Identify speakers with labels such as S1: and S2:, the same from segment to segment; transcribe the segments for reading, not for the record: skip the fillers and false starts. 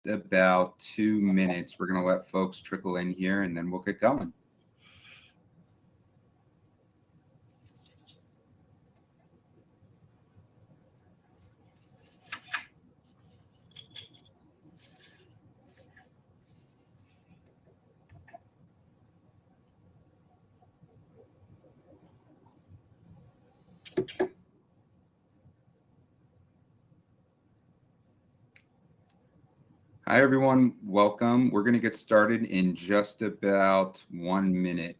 S1: about 2 minutes. We're going to let folks trickle in here and then we'll get going. Hi, everyone. Welcome. We're going to get started in just about 1 minute.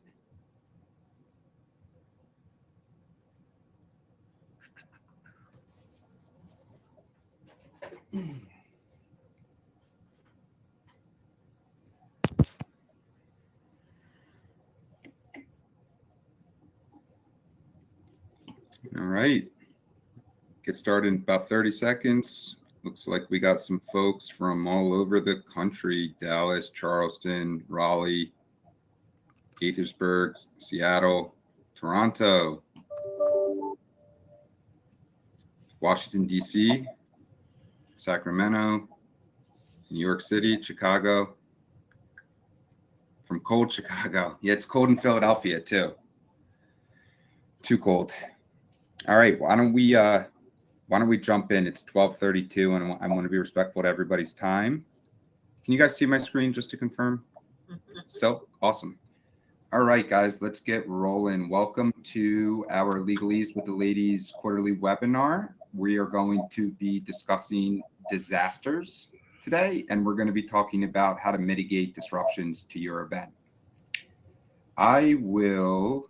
S1: All right. Get started in about 30 seconds. Looks like we got some folks from all over the country: Dallas, Charleston, Raleigh, Gaithersburg, Seattle, Toronto, Washington, D.C., Sacramento, New York City, Chicago. From cold Chicago. Yeah, it's cold in Philadelphia too. Too cold. All right, why don't we jump in? It's 12:32 and I want to be respectful to everybody's time. Can you guys see my screen just to confirm? Still? Awesome. All right, guys, let's get rolling. Welcome to our Legalease with the Ladies quarterly webinar. We are going to be discussing disasters today, and we're going to be talking about how to mitigate disruptions to your event. I will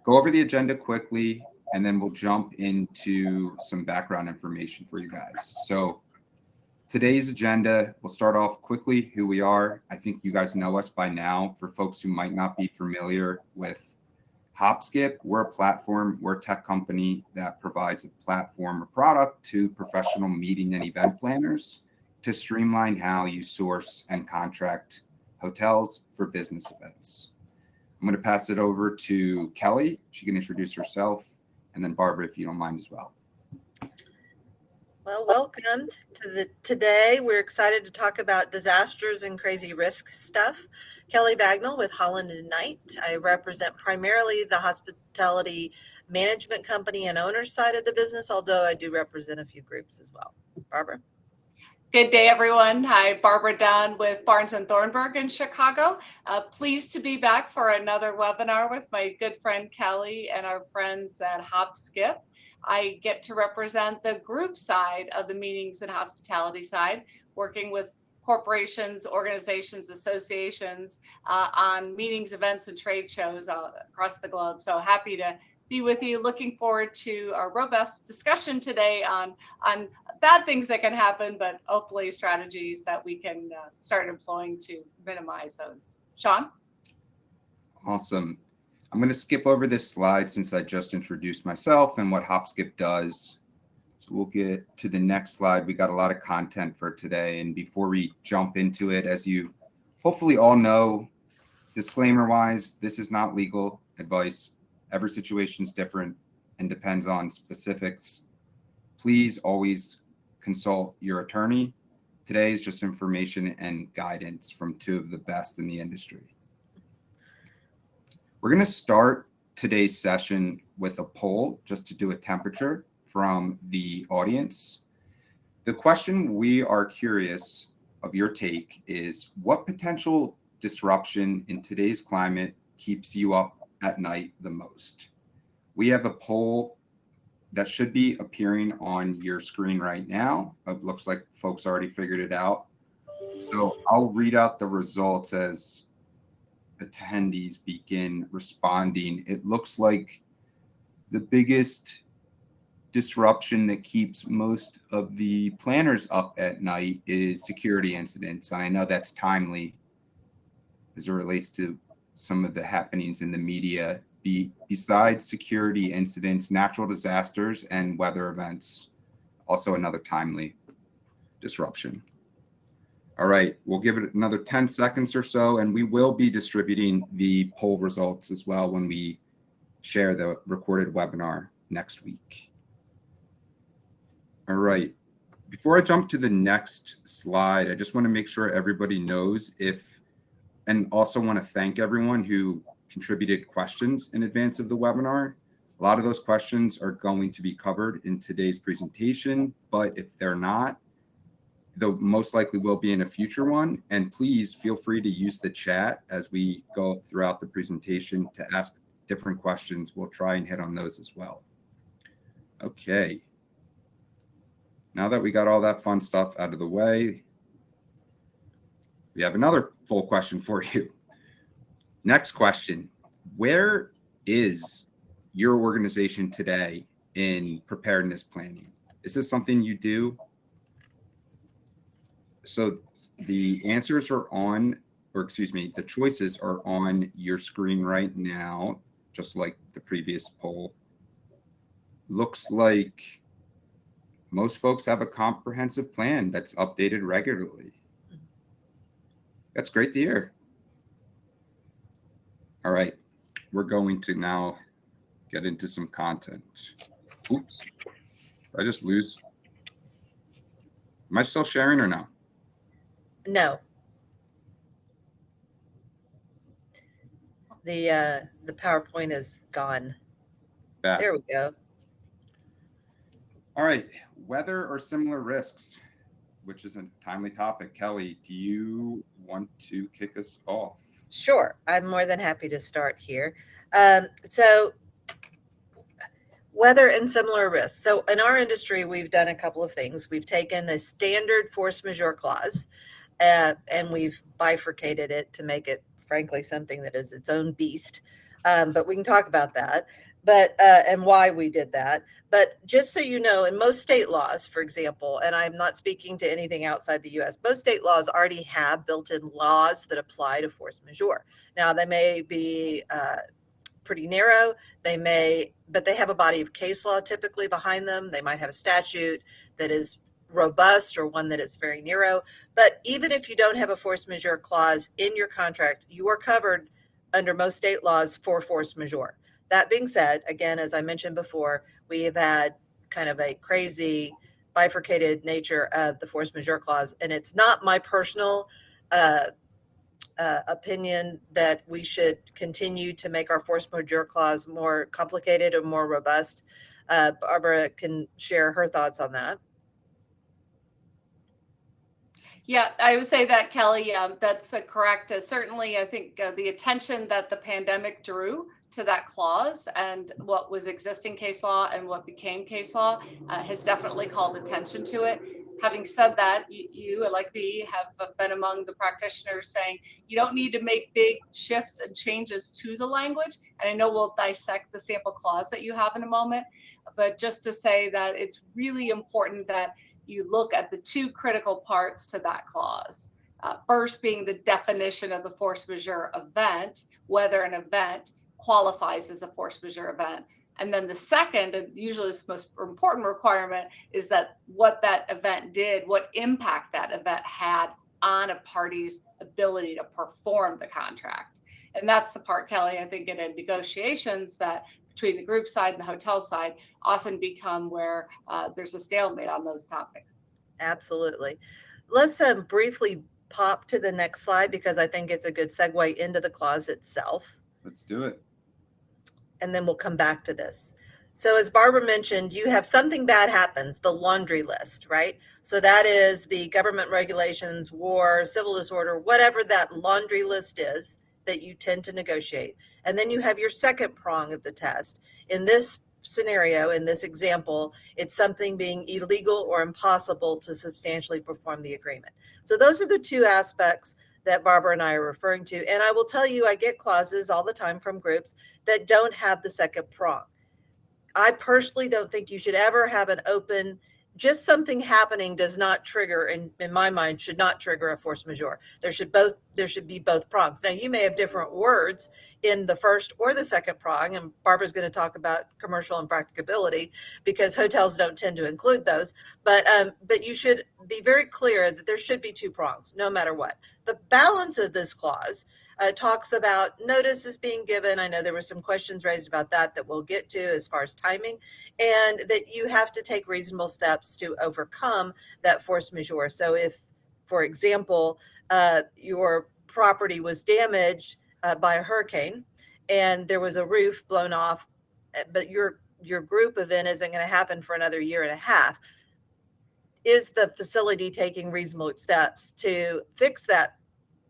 S1: go over the agenda quickly, and then we'll jump into some background information for you guys. So today's agenda, we'll start off quickly who we are. I think you guys know us by now. For folks who might not be familiar with HopSkip, we're a platform, we're a tech company that provides a platform or product to professional meeting and event planners to streamline how you source and contract hotels for business events. I'm going to pass it over to Kelly. She can introduce herself, and then Barbara, if you don't mind as well.
S2: Well, welcome to today. We're excited to talk about disasters and crazy risk stuff. Kelly Bagnall with Holland & Knight. I represent primarily the hospitality management company and owner side of the business, although I do represent a few groups as well. Barbara.
S3: Good day, everyone. Hi, Barbara Dunn with Barnes & Thornburg in Chicago. Pleased to be back for another webinar with my good friend Kelly and our friends at HopSkip. I get to represent the group side of the meetings and hospitality side, working with corporations, organizations, associations on meetings, events, and trade shows across the globe. So happy to be with you. Looking forward to our robust discussion today on bad things that can happen, but hopefully strategies that we can start employing to minimize those. Sean?
S1: Awesome. I'm going to skip over this slide since I just introduced myself and what HopSkip does. So we'll get to the next slide. We got a lot of content for today. And before we jump into it, as you hopefully all know, disclaimer-wise, this is not legal advice. Every situation is different and depends on specifics. Please always consult your attorney. Today is just information and guidance from two of the best in the industry. We're going to start today's session with a poll just to do a temperature from the audience. The question we are curious of your take is, what potential disruption in today's climate keeps you up at night the most? We have a poll that should be appearing on your screen right now. It looks like folks already figured it out. So I'll read out the results as attendees begin responding. It looks like the biggest disruption that keeps most of the planners up at night is security incidents. And I know that's timely as it relates to some of the happenings in the media. Besides security incidents, natural disasters and weather events, also another timely disruption. All right, we'll give it another 10 seconds or so, and we will be distributing the poll results as well when we share the recorded webinar next week. All right, Before I jump to the next slide, I just want to make sure everybody knows and also want to thank everyone who contributed questions in advance of the webinar. A lot of those questions are going to be covered in today's presentation, but if they're not, they'll most likely will be in a future one. And please feel free to use the chat as we go throughout the presentation to ask different questions. We'll try and hit on those as well. Okay. Now that we got all that fun stuff out of the way, we have another full question for you. Next question. Where is your organization today in preparedness planning? Is this something you do? So the answers are on, or excuse me, the choices are on your screen right now, just like the previous poll. Looks like most folks have a comprehensive plan that's updated regularly. That's great to hear. All right, we're going to now get into some content. Oops, did I just lose? Am I still sharing or no?
S2: No. The PowerPoint is gone.
S1: Back.
S2: There we go.
S1: All right, weather or similar risks, which is a timely topic. Kelly, do you want to kick us off?
S2: Sure, I'm more than happy to start here. So weather and similar risks. So in our industry, we've done a couple of things. We've taken the standard force majeure clause and we've bifurcated it to make it, frankly, something that is its own beast. But we can talk about that. But and why we did that. But just so you know, in most state laws, for example, and I'm not speaking to anything outside the US, most state laws already have built-in laws that apply to force majeure. Now, they may be pretty narrow, but they have a body of case law typically behind them. They might have a statute that is robust or one that is very narrow. But even if you don't have a force majeure clause in your contract, you are covered under most state laws for force majeure. That being said, again, as I mentioned before, we have had kind of a crazy bifurcated nature of the force majeure clause. And it's not my personal opinion that we should continue to make our force majeure clause more complicated or more robust. Barbara can share her thoughts on that.
S3: Yeah, I would say that, Kelly, that's correct. Certainly, I think the attention that the pandemic drew to that clause and what was existing case law and what became case law has definitely called attention to it. Having said that, you, like me, have been among the practitioners saying you don't need to make big shifts and changes to the language. And I know we'll dissect the sample clause that you have in a moment, but just to say that it's really important that you look at the two critical parts to that clause. First being the definition of the force majeure event, whether an event qualifies as a force majeure event. And then the second, and usually the most important requirement, is that what that event did, what impact that event had on a party's ability to perform the contract. And that's the part, Kelly, I think in negotiations that between the group side and the hotel side often become where there's a stalemate on those topics.
S2: Absolutely. Let's briefly pop to the next slide because I think it's a good segue into the clause itself.
S1: Let's do it.
S2: And then we'll come back to this. So as Barbara mentioned, you have something bad happens, the laundry list, right? So that is the government regulations, war, civil disorder, whatever that laundry list is that you tend to negotiate. And then you have your second prong of the test. In this scenario, in this example, it's something being illegal or impossible to substantially perform the agreement. So those are the two aspects that Barbara and I are referring to. And I will tell you, I get clauses all the time from groups that don't have the second prong. I personally don't think you should ever have an open, just something happening does not trigger, in my mind, should not trigger a force majeure. There should be both prongs. Now, you may have different words in the first or the second prong, and Barbara's going to talk about commercial and practicability because hotels don't tend to include those. But you should be very clear that there should be two prongs, no matter what. The balance of this clause talks about notices being given. I know there were some questions raised about that we'll get to as far as timing, and that you have to take reasonable steps to overcome that force majeure. So if, for example, your property was damaged by a hurricane and there was a roof blown off, but your group event isn't going to happen for another year and a half, is the facility taking reasonable steps to fix that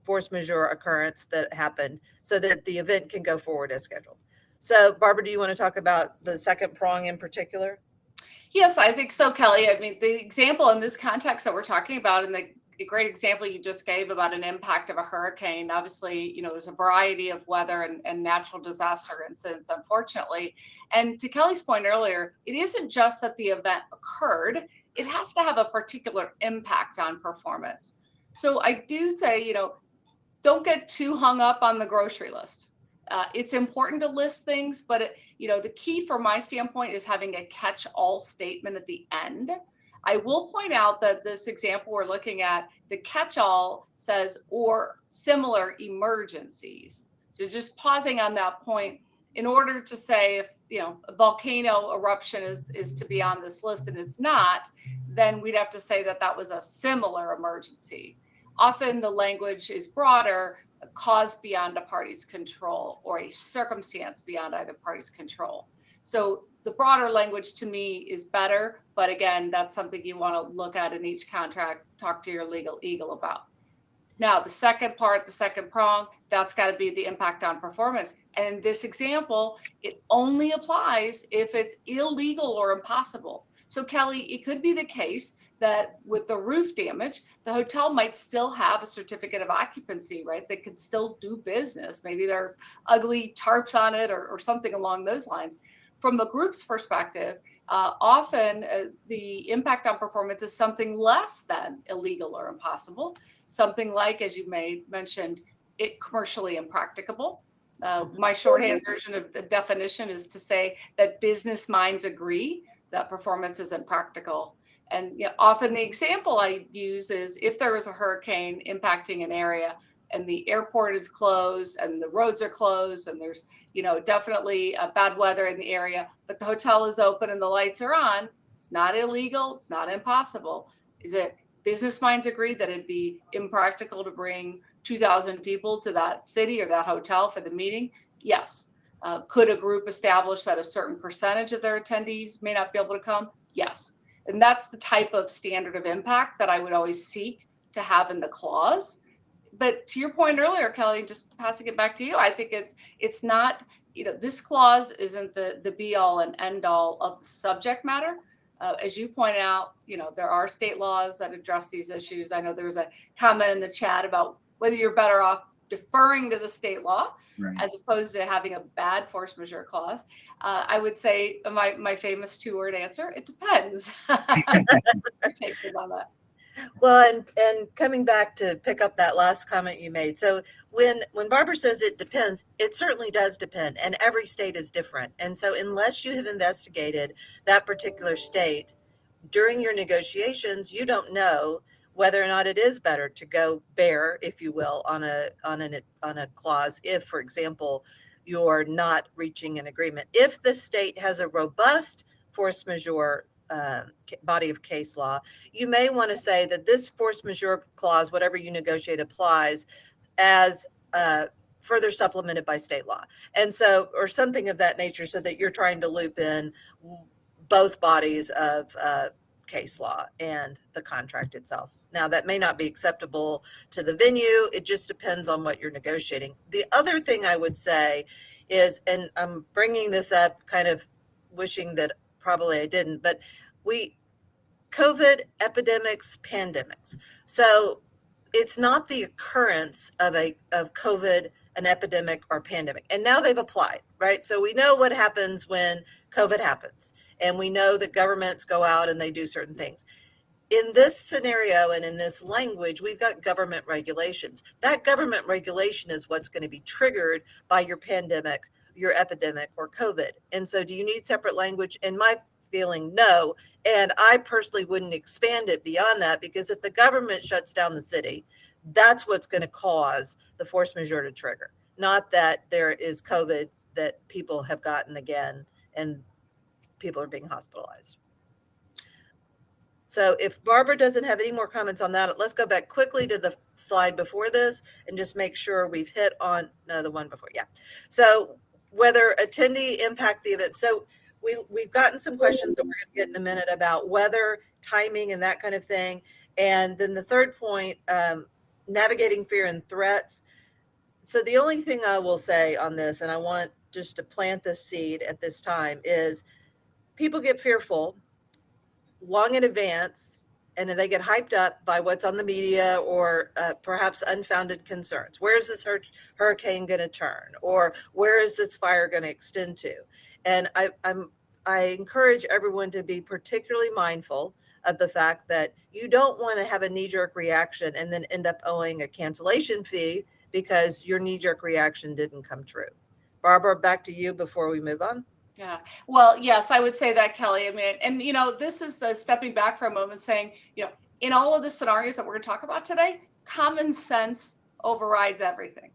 S2: force majeure occurrence that happened so that the event can go forward as scheduled? So, Barbara, do you want to talk about the second prong in particular?
S3: Yes, I think so, Kelly. I mean, the example in this context that we're talking about, and the great example you just gave about an impact of a hurricane, obviously, there's a variety of weather and natural disaster incidents, unfortunately. And to Kelly's point earlier, it isn't just that the event occurred, it has to have a particular impact on performance. So I do say, don't get too hung up on the grocery list. It's important to list things, but the key from my standpoint is having a catch-all statement at the end. I will point out that this example we're looking at, the catch-all says, or similar emergencies. So just pausing on that point, in order to say if a volcano eruption is to be on this list and it's not, then we'd have to say that was a similar emergency. Often the language is broader, a cause beyond a party's control or a circumstance beyond either party's control. So the broader language to me is better, but again, that's something you want to look at in each contract, talk to your legal eagle about. Now, the second part, the second prong, that's got to be the impact on performance. And in this example, it only applies if it's illegal or impossible. So Kelly, it could be the case that with the roof damage, the hotel might still have a certificate of occupancy, right? They could still do business. Maybe there are ugly tarps on it or something along those lines. From the group's perspective, often the impact on performance is something less than illegal or impossible. Something like, as you mentioned, it commercially impracticable. My shorthand version of the definition is to say that business minds agree that performance is impractical. And often the example I use is if there is a hurricane impacting an area and the airport is closed and the roads are closed and there's definitely bad weather in the area, but the hotel is open and the lights are on, it's not illegal, it's not impossible. Is it business minds agree that it'd be impractical to bring 2,000 people to that city or that hotel for the meeting? Yes. Could a group establish that a certain percentage of their attendees may not be able to come? Yes. And that's the type of standard of impact that I would always seek to have in the clause. But to your point earlier, Kelly, just passing it back to you, I think it's not, this clause isn't the be all and end all of the subject matter. As you point out, there are state laws that address these issues. I know there was a comment in the chat about whether you're better off deferring to the state law, right, as opposed to having a bad force majeure clause. I would say my famous 2-word answer, it depends. Take it on that.
S2: Well, and coming back to pick up that last comment you made. So when Barbara says it depends, it certainly does depend, and every state is different. And so unless you have investigated that particular state during your negotiations, you don't know whether or not it is better to go bare, if you will, on a clause if, for example, you're not reaching an agreement. If the state has a robust force majeure body of case law, you may want to say that this force majeure clause, whatever you negotiate, applies as further supplemented by state law. And so, or something of that nature, so that you're trying to loop in both bodies of case law and the contract itself. Now, that may not be acceptable to the venue. It just depends on what you're negotiating. The other thing I would say is, and I'm bringing this up kind of wishing that probably I didn't, but COVID, epidemics, pandemics. So it's not the occurrence of COVID, an epidemic or pandemic. And now they've applied, right? So we know what happens when COVID happens. And we know that governments go out and they do certain things. In this scenario and in this language, we've got government regulations. That government regulation is what's going to be triggered by your pandemic, your epidemic, or COVID. And so do you need separate language? In my feeling, no. And I personally wouldn't expand it beyond that, because if the government shuts down the city, That's what's going to cause the force majeure to trigger, not that there is COVID that people have gotten again and people are being hospitalized. So if Barbara doesn't have any more comments on that, let's go back quickly to the slide before this and just make sure we've hit on the one before. Yeah. So whether attendee impact the event. So we've gotten some questions that we're going to get in a minute about weather, timing, and that kind of thing. And then the third point, navigating fear and threats. So the only thing I will say on this, and I want just to plant this seed at this time, is people get fearful long in advance, and then they get hyped up by what's on the media or perhaps unfounded concerns. Where is this hurricane going to turn, or where is this fire going to extend to? And I encourage everyone to be particularly mindful of the fact that you don't want to have a knee-jerk reaction and then end up owing a cancellation fee because your knee-jerk reaction didn't come true. Barbara, back to you before we move on.
S3: Yeah. Well, yes, I would say that, Kelly. I mean, and this is the stepping back for a moment saying, in all of the scenarios that we're going to talk about today, common sense overrides everything.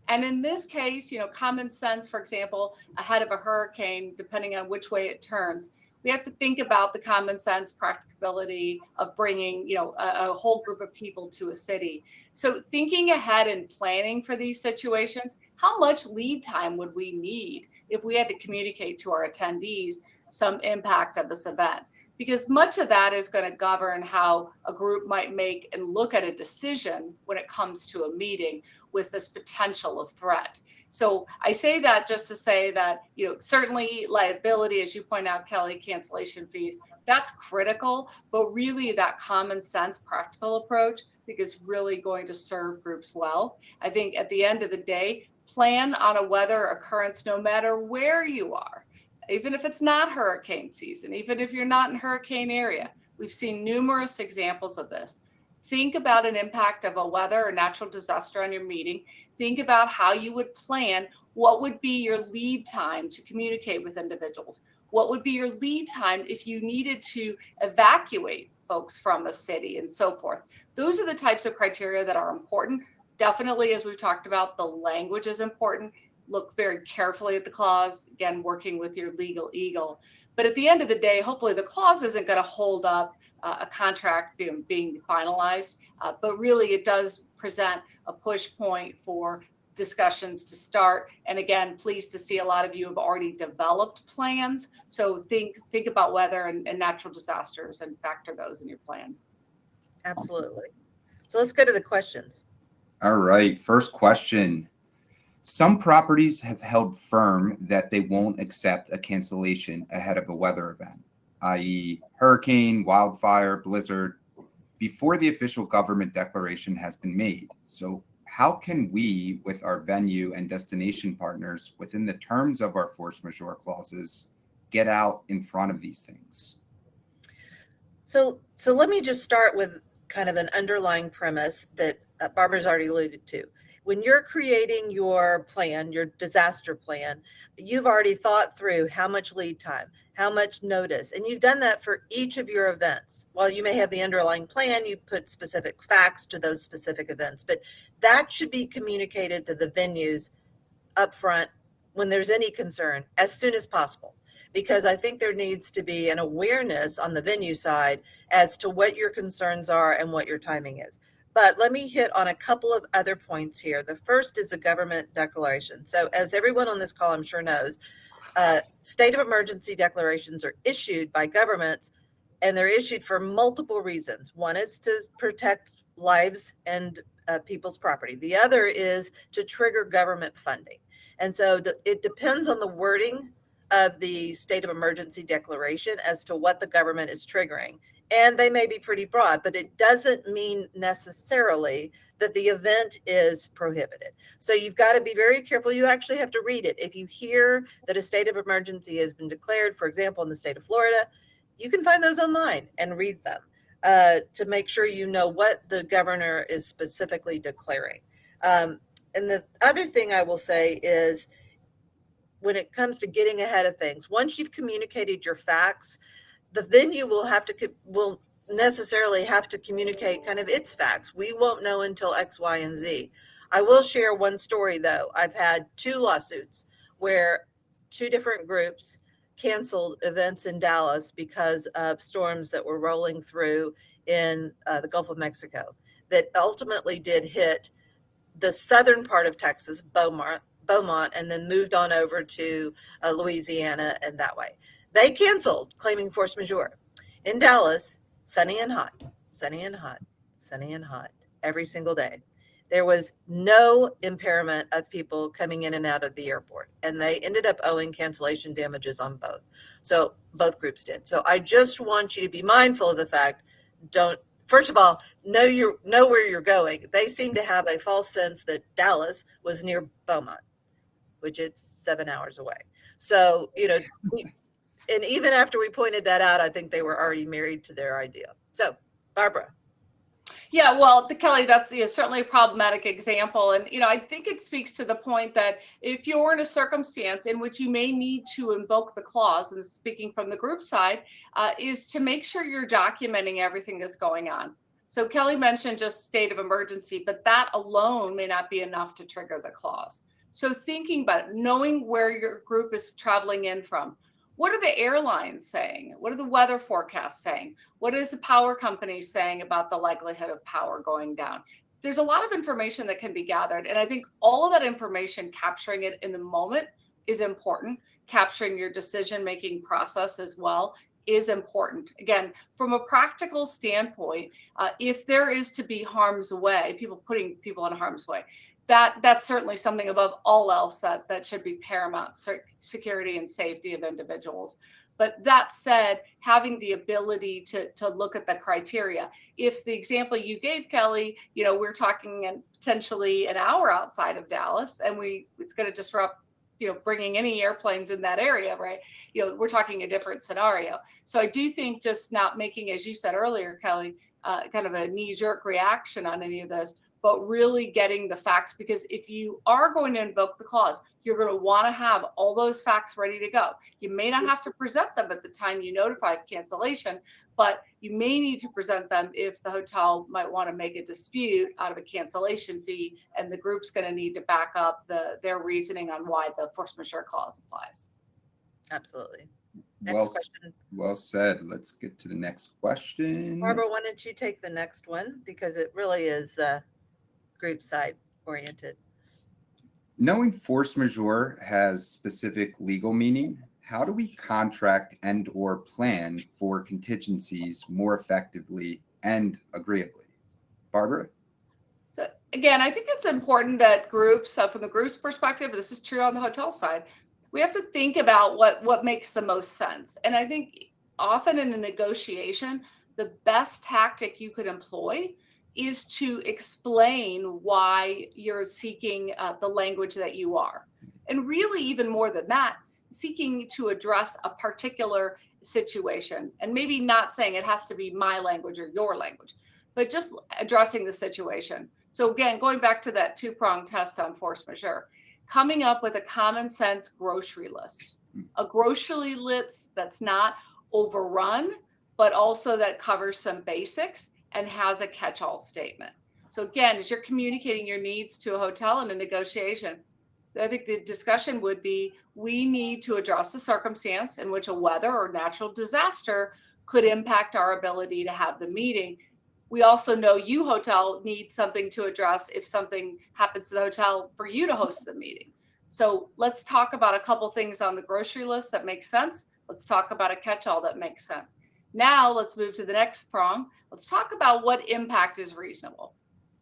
S3: And in this case, common sense, for example, ahead of a hurricane, depending on which way it turns, we have to think about the common sense practicability of bringing, a whole group of people to a city. So thinking ahead and planning for these situations, how much lead time would we need if we had to communicate to our attendees some impact of this event? Because much of that is going to govern how a group might make and look at a decision when it comes to a meeting with this potential of threat. So I say that just to say that, certainly liability, as you point out, Kelly, cancellation fees, that's critical, but really that common sense practical approach, I think, is really going to serve groups well. I think at the end of the day, plan on a weather occurrence no matter where you are, even if it's not hurricane season, even if you're not in hurricane area. We've seen numerous examples of this. Think about an impact of a weather or natural disaster on your meeting. Think about how you would plan. What would be your lead time to communicate with individuals? What would be your lead time if you needed to evacuate folks from a city and so forth? Those are the types of criteria that are important. Definitely, as we've talked about, the language is important. Look very carefully at the clause, again, working with your legal eagle. But at the end of the day, hopefully the clause isn't going to hold up a contract being finalized, but really it does present a push point for discussions to start. And again, pleased to see a lot of you have already developed plans. So think about weather and natural disasters and factor those in your plan.
S2: Absolutely. So let's go to the questions.
S1: All right. First question. Some properties have held firm that they won't accept a cancellation ahead of a weather event, i.e. hurricane, wildfire, blizzard, before the official government declaration has been made. So how can we, with our venue and destination partners, within the terms of our force majeure clauses, get out in front of these things?
S2: So let me just start with kind of an underlying premise that Barbara's already alluded to. When you're creating your plan, your disaster plan, you've already thought through how much lead time, how much notice, and you've done that for each of your events. While you may have the underlying plan, you put specific facts to those specific events, but that should be communicated to the venues up front when there's any concern as soon as possible. Because I think there needs to be an awareness on the venue side as to what your concerns are and what your timing is. But let me hit on a couple of other points here. The first is a government declaration. So as everyone on this call I'm sure knows, state of emergency declarations are issued by governments, and they're issued for multiple reasons. One is to protect lives and people's property. The other is to trigger government funding. And so it depends on the wording of the state of emergency declaration as to what the government is triggering. And they may be pretty broad, but it doesn't mean necessarily that the event is prohibited. So you've got to be very careful. You actually have to read it. If you hear that a state of emergency has been declared, for example, in the state of Florida, you can find those online and read them to make sure you know what the governor is specifically declaring. And the other thing I will say is, when it comes to getting ahead of things, once you've communicated your facts, the venue will necessarily have to communicate kind of its facts. We won't know until X, Y, and Z. I will share one story though. I've had 2 lawsuits where 2 different groups canceled events in Dallas because of storms that were rolling through in the Gulf of Mexico that ultimately did hit the southern part of Texas, Beaumont, and then moved on over to Louisiana and that way. They canceled, claiming force majeure. In Dallas, sunny and hot, sunny and hot, sunny and hot every single day. There was no impairment of people coming in and out of the airport, and they ended up owing cancellation damages on both. So both groups did. So I just want you to be mindful of the fact, don't, first of all, know where you're going. They seem to have a false sense that Dallas was near Beaumont, which it's 7 hours away. So, and even after we pointed that out, I think they were already married to their idea. So, Barbara.
S3: Yeah, well, Kelly, that's certainly a problematic example. And, I think it speaks to the point that if you're in a circumstance in which you may need to invoke the clause, and speaking from the group side, is to make sure you're documenting everything that's going on. So Kelly mentioned just state of emergency, but that alone may not be enough to trigger the clause. So thinking about it, knowing where your group is traveling in from. What are the airlines saying? What are the weather forecasts saying? What is the power company saying about the likelihood of power going down? There's a lot of information that can be gathered. And I think all of that information, capturing it in the moment is important. Capturing your decision-making process as well is important. Again, from a practical standpoint, if there is to be harm's way, putting people in harm's way, that's certainly something above all else that should be paramount, security and safety of individuals. But that said, having the ability to look at the criteria. If the example you gave, Kelly, we're talking potentially an hour outside of Dallas, and it's going to disrupt, bringing any airplanes in that area, right? We're talking a different scenario. So I do think just not making, as you said earlier, Kelly, kind of a knee-jerk reaction on any of this, but really getting the facts, because if you are going to invoke the clause, you're going to want to have all those facts ready to go. You may not have to present them at the time you notify of cancellation, but you may need to present them if the hotel might want to make a dispute out of a cancellation fee, and the group's going to need to back up their reasoning on why the force majeure clause applies.
S2: Absolutely.
S1: Next question. Well said. Let's get to the next question.
S2: Barbara, why don't you take the next one, because it really is group side oriented.
S1: Knowing force majeure has specific legal meaning, how do we contract and or plan for contingencies more effectively and agreeably? Barbara?
S3: So again, I think it's important that groups, from the group's perspective, this is true on the hotel side, we have to think about what makes the most sense. And I think often in a negotiation, the best tactic you could employ is to explain why you're seeking the language that you are. And really, even more than that, seeking to address a particular situation, and maybe not saying it has to be my language or your language, but just addressing the situation. So again, going back to that 2-pronged test on force majeure, coming up with a common sense grocery list, a grocery list that's not overrun, but also that covers some basics and has a catch-all statement. So again, as you're communicating your needs to a hotel in a negotiation, I think the discussion would be, we need to address the circumstance in which a weather or natural disaster could impact our ability to have the meeting. We also know you, hotel, need something to address if something happens to the hotel for you to host the meeting. So let's talk about a couple things on the grocery list that makes sense. Let's talk about a catch-all that makes sense. Now let's move to the next prong. Let's talk about what impact is reasonable.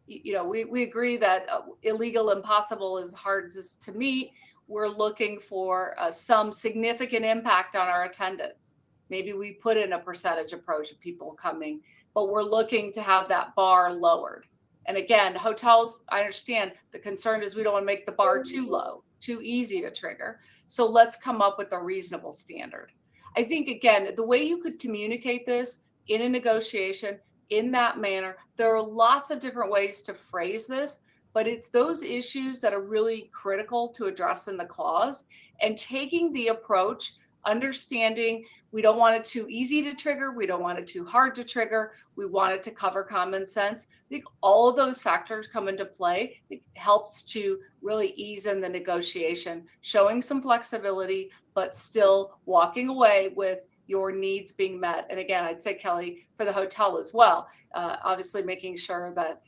S3: We agree that illegal, impossible is hard to meet. We're looking for some significant impact on our attendance. Maybe we put in a percentage approach of people coming, but we're looking to have that bar lowered. And again, hotels, I understand the concern is we don't want to make the bar too low, too easy to trigger. So let's come up with a reasonable standard. I think, again, the way you could communicate this in a negotiation in that manner, there are lots of different ways to phrase this, but it's those issues that are really critical to address in the clause, and taking the approach understanding we don't want it too easy to trigger. We don't want it too hard to trigger. We want it to cover common sense. I think all of those factors come into play. It helps to really ease in the negotiation, showing some flexibility, but still walking away with your needs being met. And again, I'd say, Kelly, for the hotel as well, obviously making sure that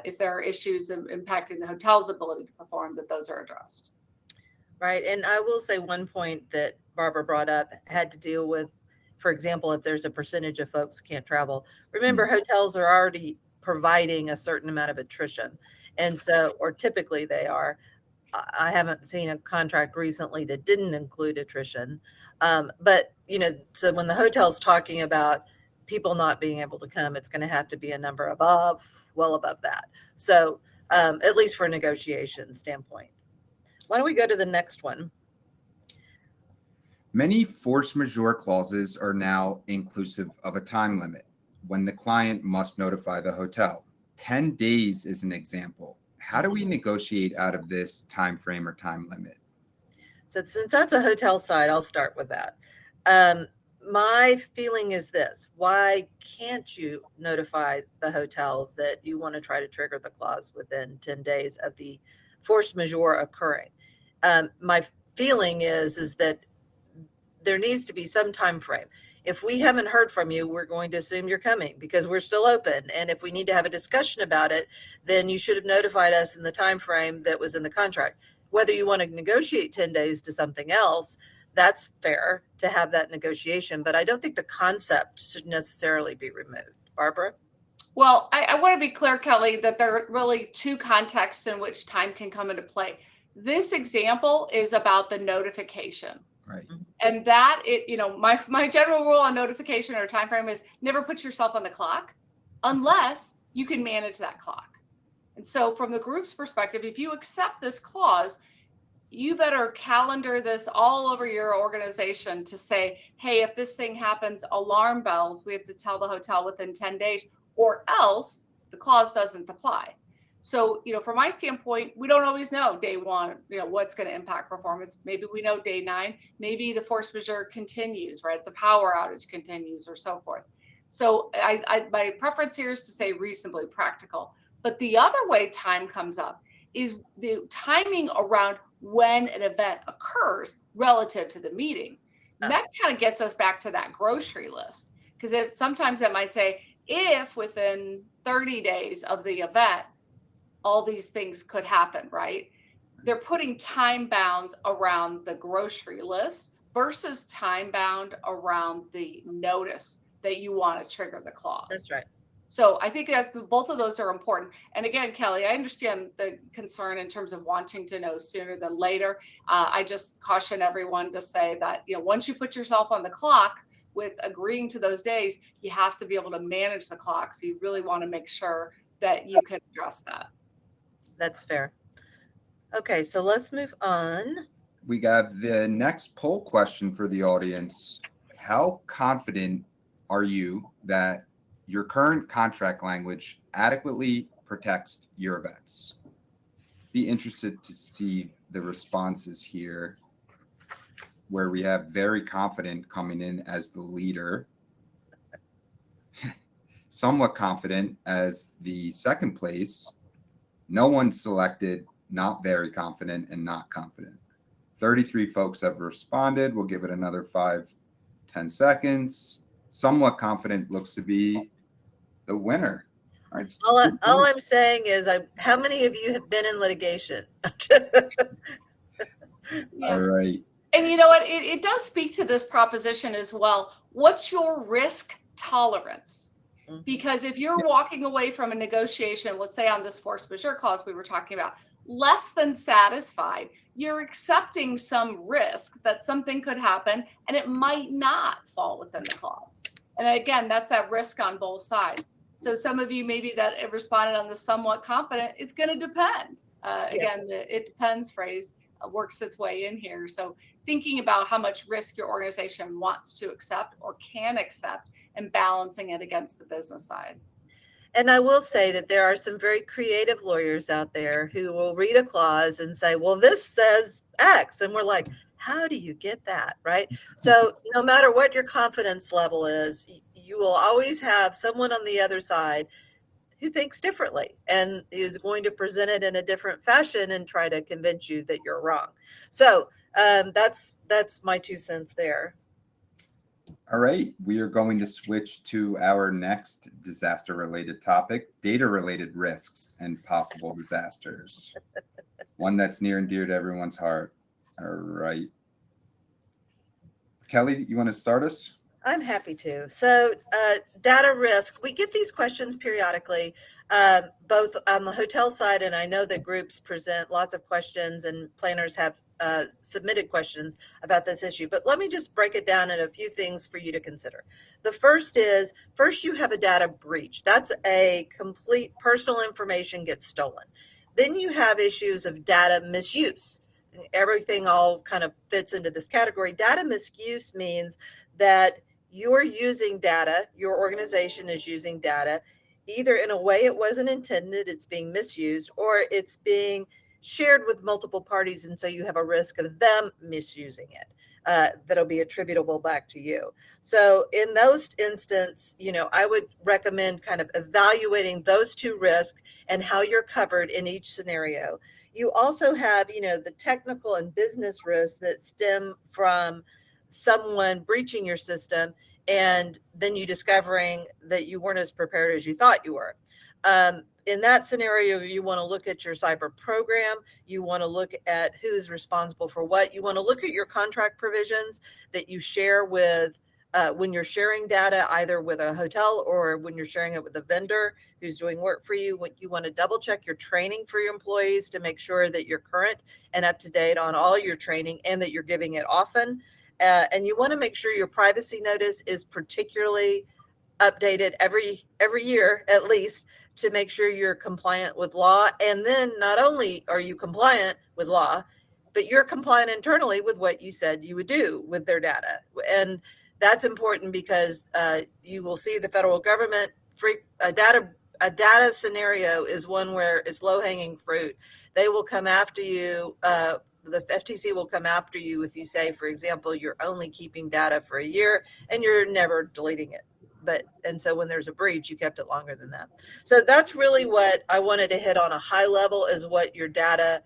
S3: if there are issues impacting the hotel's ability to perform, that those are addressed.
S2: Right. And I will say one point that Barbara brought up had to deal with, for example, if there's a percentage of folks who can't travel. Remember, hotels are already providing a certain amount of attrition. And so, or typically they are. I haven't seen a contract recently that didn't include attrition. But, so when the hotel's talking about people not being able to come, it's going to have to be a number well above that. So at least for a negotiation standpoint. Why don't we go to the next one?
S1: Many force majeure clauses are now inclusive of a time limit when the client must notify the hotel. 10 days is an example. How do we negotiate out of this time frame or time limit?
S2: So since that's a hotel side, I'll start with that. My feeling is this: why can't you notify the hotel that you want to try to trigger the clause within 10 days of the force majeure occurring? My feeling is that there needs to be some time frame. If we haven't heard from you, we're going to assume you're coming because we're still open. And if we need to have a discussion about it, then you should have notified us in the time frame that was in the contract. Whether you want to negotiate 10 days to something else, that's fair to have that negotiation. But I don't think the concept should necessarily be removed. Barbara?
S3: Well, I want to be clear, Kelly, that there are really two contexts in which time can come into play. This example is about the notification.
S1: Right.
S3: And that my general rule on notification or time frame is never put yourself on the clock unless you can manage that clock. And so from the group's perspective, if you accept this clause, you better calendar this all over your organization to say, hey, if this thing happens, alarm bells, we have to tell the hotel within 10 days, or else the clause doesn't apply. So, from my standpoint, we don't always know day one, what's going to impact performance. Maybe we know day 9, maybe the force majeure continues, right? The power outage continues or so forth. So my preference here is to say reasonably practical. But the other way time comes up is the timing around when an event occurs relative to the meeting. And that kind of gets us back to that grocery list. Because sometimes that might say, if within 30 days of the event, all these things could happen, right? They're putting time bounds around the grocery list versus time bound around the notice that you want to trigger the clause.
S2: That's right.
S3: So I think both of those are important. And again, Kelly, I understand the concern in terms of wanting to know sooner than later. I just caution everyone to say that, once you put yourself on the clock with agreeing to those days, you have to be able to manage the clock. So you really want to make sure that you can address that.
S2: That's fair. Okay, so let's move on.
S1: We got the next poll question for the audience. How confident are you that your current contract language adequately protects your events? Be interested to see the responses here, where we have very confident coming in as the leader, somewhat confident as the second place, no one selected, not very confident, and not confident. 33 folks have responded. We'll give it another 5-10 seconds. Somewhat confident looks to be the winner. All right.
S2: All I'm saying is, how many of you have been in litigation?
S1: All right.
S3: And you know what? It does speak to this proposition as well. What's your risk tolerance? Because if you're walking away from a negotiation, let's say on this force majeure clause we were talking about, less than satisfied, you're accepting some risk that something could happen and it might not fall within the clause. And again, that's that risk on both sides. So some of you maybe that responded on the somewhat confident, it's going to depend. Again, the it depends phrase works its way in here. So thinking about how much risk your organization wants to accept or can accept and balancing it against the business side.
S2: And I will say that there are some very creative lawyers out there who will read a clause and say, well, this says X. And we're like, How do you get that, right? So no matter what your confidence level is, you will always have someone on the other side who thinks differently and is going to present it in a different fashion and try to convince you that you're wrong. So that's my 2 cents there.
S1: All right, we are going to switch to our next disaster-related topic, data-related risks and possible disasters. One that's near and dear to everyone's heart. All right. Kelly, you want to start us?
S2: I'm happy to. So, data risk, we get these questions periodically, both on the hotel side, and I know that groups present lots of questions and planners have submitted questions about this issue. But let me just break it down in a few things for you to consider. The first is, first you have a data breach. That's a complete personal information gets stolen. Then you have issues of data misuse. Everything all kind of fits into this category. Data misuse means that you're using data, your organization is using data, either in a way it wasn't intended, it's being misused, or it's being shared with multiple parties. And so you have a risk of them misusing it. That'll be attributable back to you. So in those instances, I would recommend kind of evaluating those two risks and how you're covered in each scenario. You also have, the technical and business risks that stem from someone breaching your system and then you discovering that you weren't as prepared as you thought you were. In that scenario, you want to look at your cyber program. You want to look at who's responsible for what. You want to look at your contract provisions that you share with when you're sharing data, either with a hotel or when you're sharing it with a vendor who's doing work for you. You want to double check your training for your employees to make sure that you're current and up to date on all your training and that you're giving it often. And you want to make sure your privacy notice is particularly updated every year at least to make sure you're compliant with law. And then not only are you compliant with law, but you're compliant internally with what you said you would do with their data. And that's important because you will see the federal government a data scenario is one where it's low-hanging fruit. They will come after you. The FTC will come after you if you say, for example, you're only keeping data for a year and you're never deleting it. And so when there's a breach, you kept it longer than that. So that's really what I wanted to hit on a high level is what your data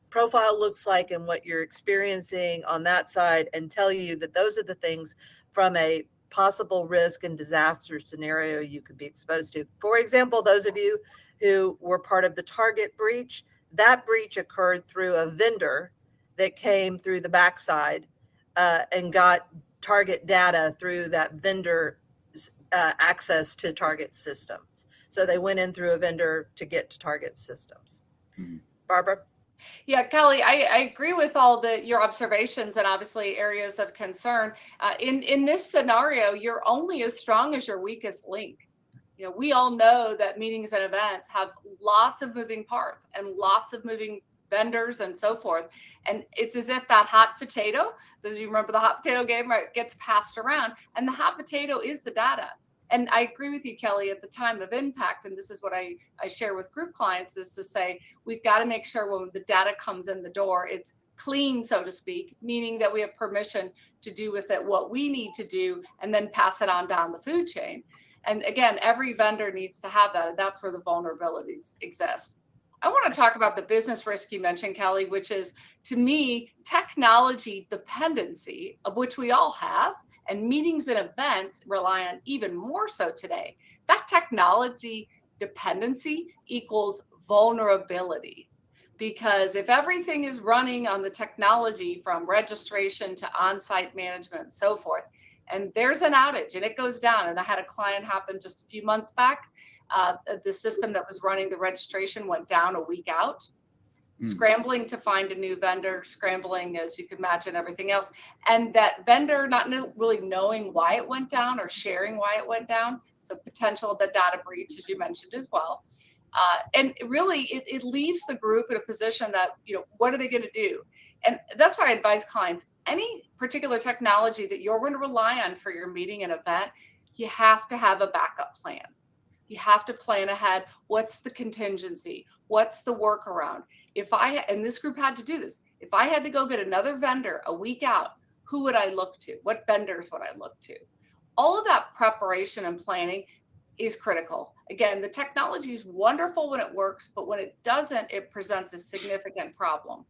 S2: profile looks like and what you're experiencing on that side, and tell you that those are the things from a possible risk and disaster scenario you could be exposed to. For example, those of you who were part of the Target breach, that breach occurred through a vendor that came through the backside and got Target data through that vendor access to Target systems. So they went in through a vendor to get to Target systems. Barbara?
S3: Yeah, Kelly, I agree with all your observations and obviously areas of concern. In this scenario, you're only as strong as your weakest link. We all know that meetings and events have lots of moving parts and lots of moving vendors and so forth. And it's as if that hot potato, you remember the hot potato game, right, gets passed around, and the hot potato is the data. And I agree with you, Kelly, at the time of impact, and this is what I share with group clients, is to say, we've got to make sure when the data comes in the door, it's clean, so to speak, meaning that we have permission to do with it what we need to do and then pass it on down the food chain. And again, every vendor needs to have that. And that's where the vulnerabilities exist. I want to talk about the business risk you mentioned, Kelly, which is, to me, technology dependency, of which we all have, and meetings and events rely on even more so today. That technology dependency equals vulnerability. Because if everything is running on the technology from registration to on-site management and so forth, and there's an outage and it goes down, and I had a client happen just a few months back, the system that was running the registration went down a week out. Scrambling to find a new vendor, scrambling, as you can imagine, everything else. And that vendor not really knowing why it went down or sharing why it went down. So potential of the data breach, as you mentioned as well. And really, it leaves the group in a position that, what are they going to do? And that's why I advise clients, any particular technology that you're going to rely on for your meeting and event, you have to have a backup plan. You have to plan ahead. What's the contingency? What's the workaround? And this group had to do this. If I had to go get another vendor a week out, who would I look to? What vendors would I look to? All of that preparation and planning is critical. Again, the technology is wonderful when it works, but when it doesn't, it presents a significant problem.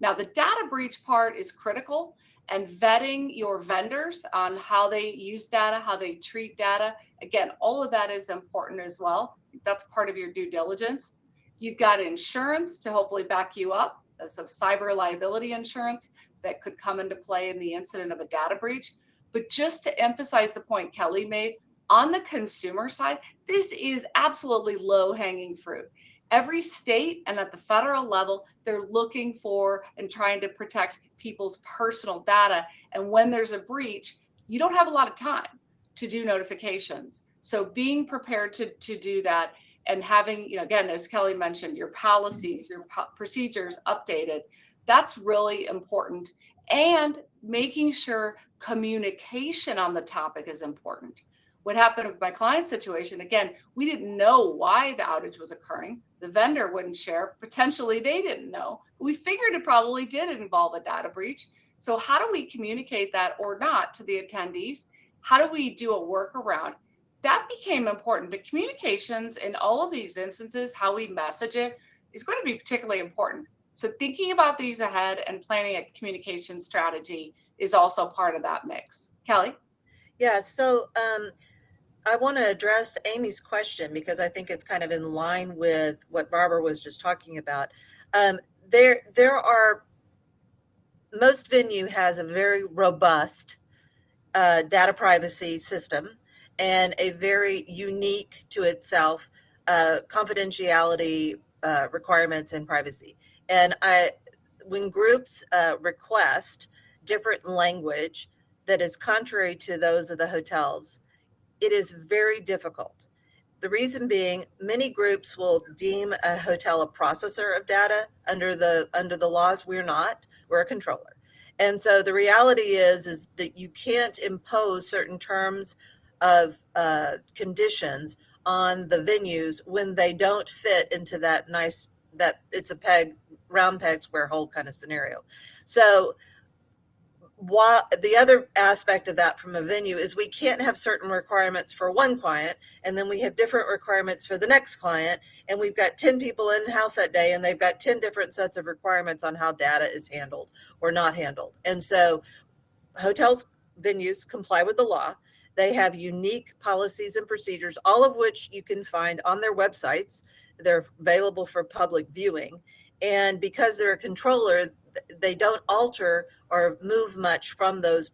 S3: Now, the data breach part is critical, and vetting your vendors on how they use data, how they treat data. Again, all of that is important as well. That's part of your due diligence. You've got insurance to hopefully back you up, some cyber liability insurance that could come into play in the incident of a data breach. But just to emphasize the point Kelly made, on the consumer side, this is absolutely low-hanging fruit. Every state and at the federal level, they're looking for and trying to protect people's personal data. And when there's a breach, you don't have a lot of time to do notifications. So being prepared to do that and having, again, as Kelly mentioned, your policies, your procedures updated, that's really important. And making sure communication on the topic is important. What happened with my client situation, again, we didn't know why the outage was occurring. The vendor wouldn't share. Potentially they didn't know. We figured it probably did involve a data breach. So how do we communicate that or not to the attendees? How do we do a workaround? That became important. But communications in all of these instances, how we message it, is going to be particularly important. So thinking about these ahead and planning a communication strategy is also part of that mix. Kelly?
S2: Yeah, so I want to address Amy's question because I think it's kind of in line with what Barbara was just talking about. There are, most venue has a very robust data privacy system and a very unique to itself confidentiality requirements and privacy. And when groups request different language that is contrary to those of the hotels, it is very difficult. The reason being, many groups will deem a hotel a processor of data under the laws. We're not. We're a controller. And so the reality is that you can't impose certain terms of conditions on the venues when they don't fit into that it's a round peg, square hole kind of scenario. So the other aspect of that from a venue is we can't have certain requirements for one client and then we have different requirements for the next client, and we've got 10 people in house that day and they've got 10 different sets of requirements on how data is handled or not handled. And so hotels, venues comply with the law. They have unique policies and procedures, all of which you can find on their websites. They're available for public viewing. And because they're a controller, they don't alter or move much from those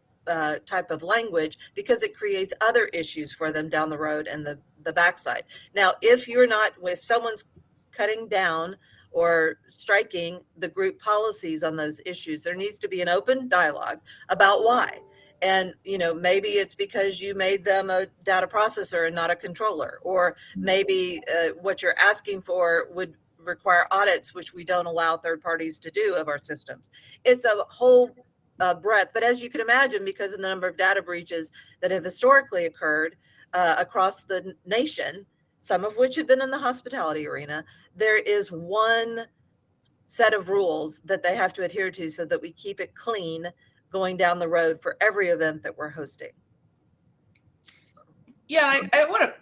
S2: type of language because it creates other issues for them down the road and the backside. Now, if someone's cutting down or striking the group policies on those issues, there needs to be an open dialogue about why. And, maybe it's because you made them a data processor and not a controller, or maybe what you're asking for would require audits, which we don't allow third parties to do of our systems. It's a whole breadth. But as you can imagine, because of the number of data breaches that have historically occurred across the nation, some of which have been in the hospitality arena, there is one set of rules that they have to adhere to so that we keep it clean going down the road for every event that we're hosting.
S3: Yeah,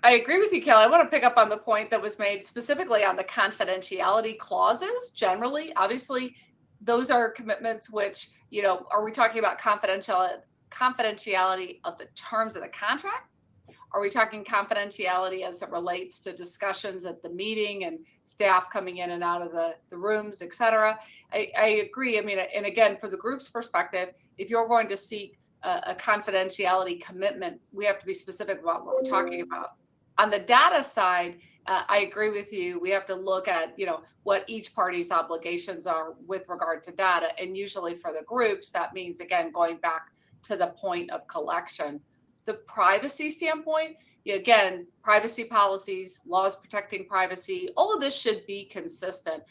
S3: I agree with you, Kelly. I want to pick up on the point that was made specifically on the confidentiality clauses. Generally, obviously, those are commitments which, are we talking about confidentiality of the terms of the contract? Are we talking confidentiality as it relates to discussions at the meeting and staff coming in and out of the rooms, et cetera? I agree. I mean, and again, for the group's perspective, if you're going to seek a confidentiality commitment, we have to be specific about what we're talking about. On the data side, I agree with you. We have to look at, what each party's obligations are with regard to data. And usually for the groups, that means, again, going back to the point of collection. The privacy standpoint, again, privacy policies, laws protecting privacy, all of this should be consistent.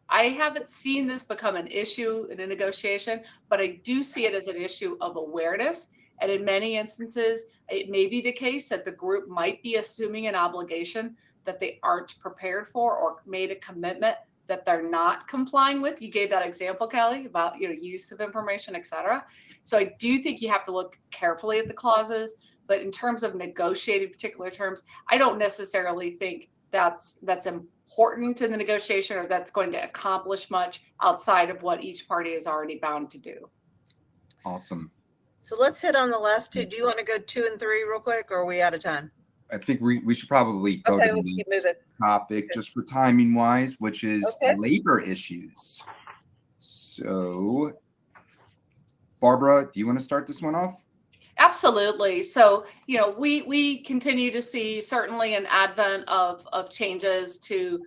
S3: I haven't seen this become an issue in a negotiation, but I do see it as an issue of awareness. And in many instances, it may be the case that the group might be assuming an obligation that they aren't prepared for or made a commitment that they're not complying with. You gave that example, Kelly, about use of information, et cetera. So I do think you have to look carefully at the clauses, but in terms of negotiating particular terms, I don't necessarily think that's important in the negotiation, or that's going to accomplish much outside of what each party is already bound to do.
S1: Awesome.
S2: So let's hit on the last two. Do you want to go 2 and 3 real quick, or are we out of time?
S1: I think we should probably go to the next topic just for timing wise, which is labor issues. So Barbara, do you want to start this one off?
S3: Absolutely. So, we continue to see certainly an advent of changes to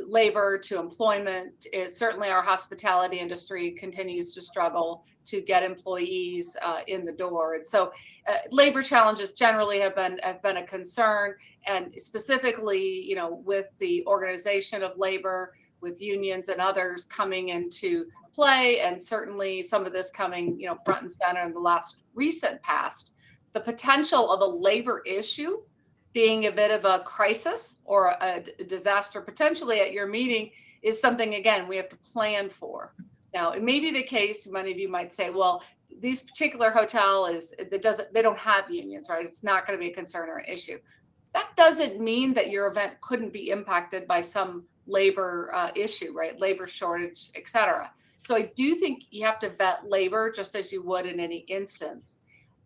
S3: labor, to employment. Certainly our hospitality industry continues to struggle to get employees in the door. And so labor challenges generally have been a concern, and specifically, with the organization of labor, with unions and others coming into play, and certainly some of this coming, front and center in the recent past, the potential of a labor issue being a bit of a crisis or a disaster potentially at your meeting is something, again, we have to plan for. Now, it may be the case, many of you might say, well, this particular hotel they don't have unions, right? It's not going to be a concern or an issue. That doesn't mean that your event couldn't be impacted by some labor issue, right? Labor shortage, et cetera. So I do think you have to vet labor just as you would in any instance.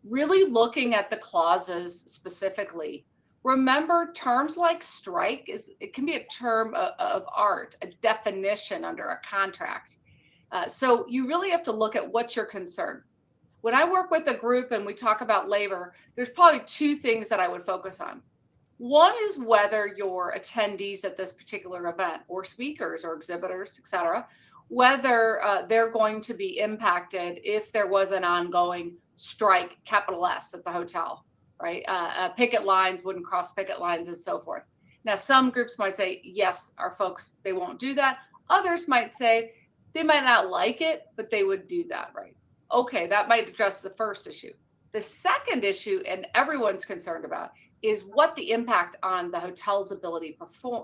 S3: Really looking at the clauses specifically. Remember, terms like strike it can be a term of art, a definition under a contract. So you really have to look at what's your concern. When I work with a group and we talk about labor, there's probably two things that I would focus on. One is whether your attendees at this particular event, or speakers or exhibitors, et cetera, whether they're going to be impacted if there was an ongoing strike, capital S, at the hotel, right? Picket lines wouldn't cross picket lines and so forth. Now, some groups might say, yes, our folks, they won't do that. Others might say they might not like it, but they would do that, right? Okay, that might address the first issue. The second issue, and everyone's concerned about, is what the impact on the hotel's ability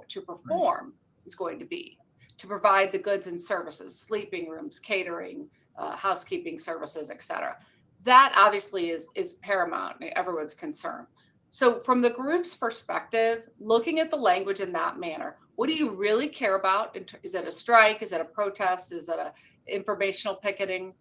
S3: to perform is going to be, to provide the goods and services, sleeping rooms, catering, housekeeping services, et cetera. That obviously is paramount, everyone's concern. So from the group's perspective, looking at the language in that manner, what do you really care about? Is it a strike? Is it a protest? Is it a informational picketing?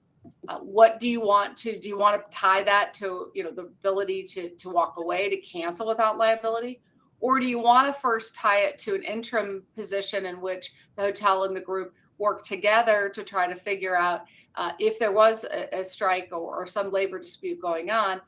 S3: What do you want to tie that to, the ability to walk away, to cancel without liability? Or do you want to first tie it to an interim position in which the hotel and the group work together to try to figure out if there was a strike or some labor dispute going on,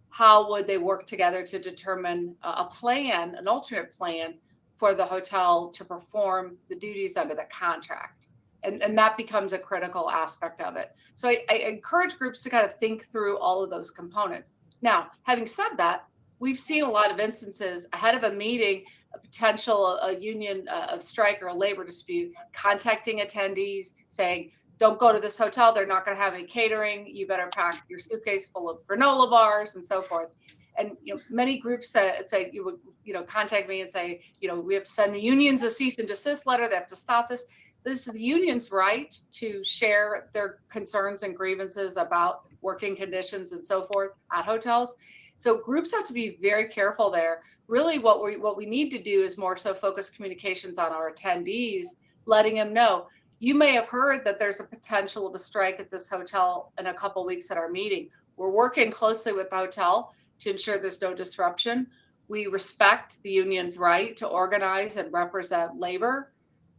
S3: how would they work together to determine an alternate plan for the hotel to perform the duties under the contract? And that becomes a critical aspect of it. So I encourage groups to kind of think through all of those components. Now, having said that, we've seen a lot of instances ahead of a meeting, a potential union of strike or a labor dispute, contacting attendees saying, don't go to this hotel. They're not going to have any catering. You better pack your suitcase full of granola bars and so forth. And many groups say you would contact me and say, we have to send the unions a cease and desist letter. They have to stop this. This is the union's right to share their concerns and grievances about working conditions and so forth at hotels. So groups have to be very careful there. Really, what we need to do is more so focus communications on our attendees, letting them know, you may have heard that there's a potential of a strike at this hotel in a couple of weeks at our meeting. We're working closely with the hotel to ensure there's no disruption. We respect the union's right to organize and represent labor.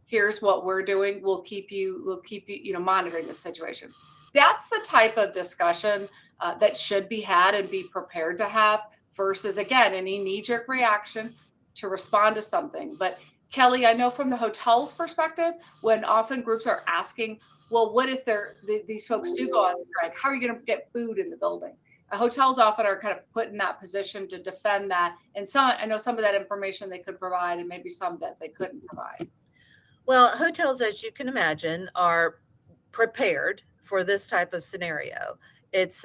S3: Here's what we're doing. We'll keep you monitoring the situation. That's the type of discussion that should be had and be prepared to have versus, again, any knee-jerk reaction to respond to something. But Kelly, I know from the hotel's perspective, when often groups are asking, well, what if these folks do go on strike? How are you going to get food in the building? Hotels often are kind of put in that position to defend that. And I know some of that information they could provide and maybe some that they couldn't provide.
S2: Well, hotels, as you can imagine, are prepared for this type of scenario. It's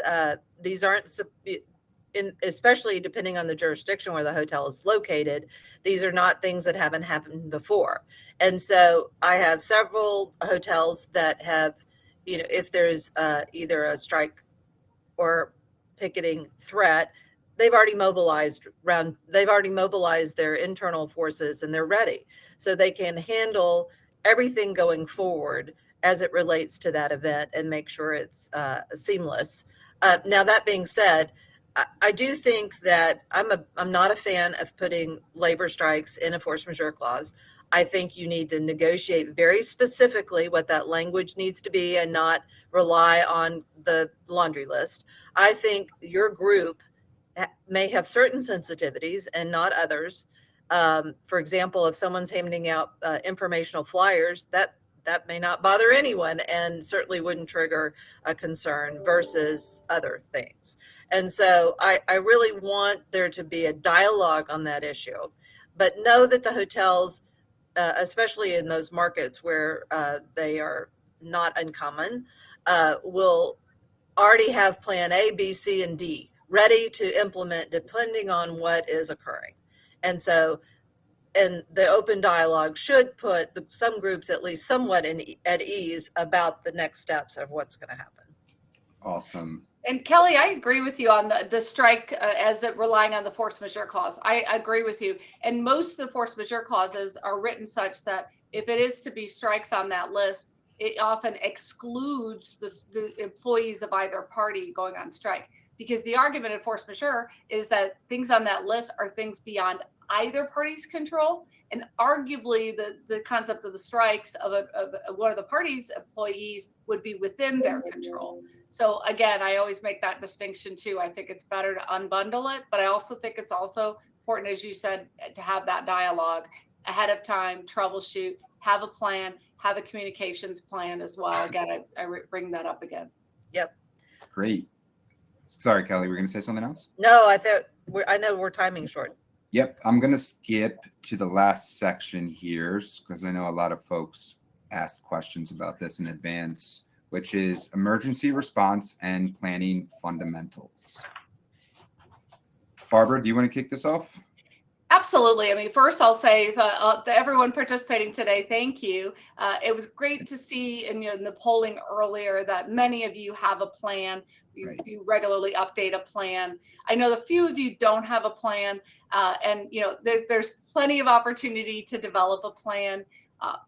S2: these aren't especially depending on the jurisdiction where the hotel is located, these are not things that haven't happened before. And so I have several hotels that have, if there's either a strike or picketing threat, they've already mobilized their internal forces and they're ready. So they can handle everything going forward as it relates to that event and make sure it's seamless. Now, that being said, I do think that I'm not a fan of putting labor strikes in a force majeure clause. I think you need to negotiate very specifically what that language needs to be and not rely on the laundry list. I think your group may have certain sensitivities and not others. For example, if someone's handing out informational flyers, that may not bother anyone and certainly wouldn't trigger a concern versus other things. And so I really want there to be a dialogue on that issue, but know that the hotels, especially in those markets where they are not uncommon, will already have plan A, B, C, and D ready to implement depending on what is occurring. And so, and the open dialogue should put some groups at least somewhat at ease about the next steps of what's going to happen.
S1: Awesome.
S3: And Kelly, I agree with you on the strike as it relying on the force majeure clause. I agree with you. And most of the force majeure clauses are written such that if it is to be strikes on that list, it often excludes the employees of either party going on strike. Because the argument in force majeure is that things on that list are things beyond either party's control. And arguably the concept of the strikes of one of the party's employees would be within their control. So again, I always make that distinction too. I think it's better to unbundle it, but I also think it's also important, as you said, to have that dialogue ahead of time, troubleshoot, have a plan, have a communications plan as well. Again, I bring that up again.
S2: Yep.
S1: Great. Sorry, Kelly, we're going to say something else?
S2: No, I know we're timing short.
S1: Yep. I'm going to skip to the last section here because I know a lot of folks asked questions about this in advance, which is emergency response and planning fundamentals. Barbara, do you want to kick this off?
S3: Absolutely. I mean, first I'll say to everyone participating today, thank you. It was great to see in the polling earlier that many of you have a plan. You regularly update a plan. I know a few of you don't have a plan, and there's plenty of opportunity to develop a plan.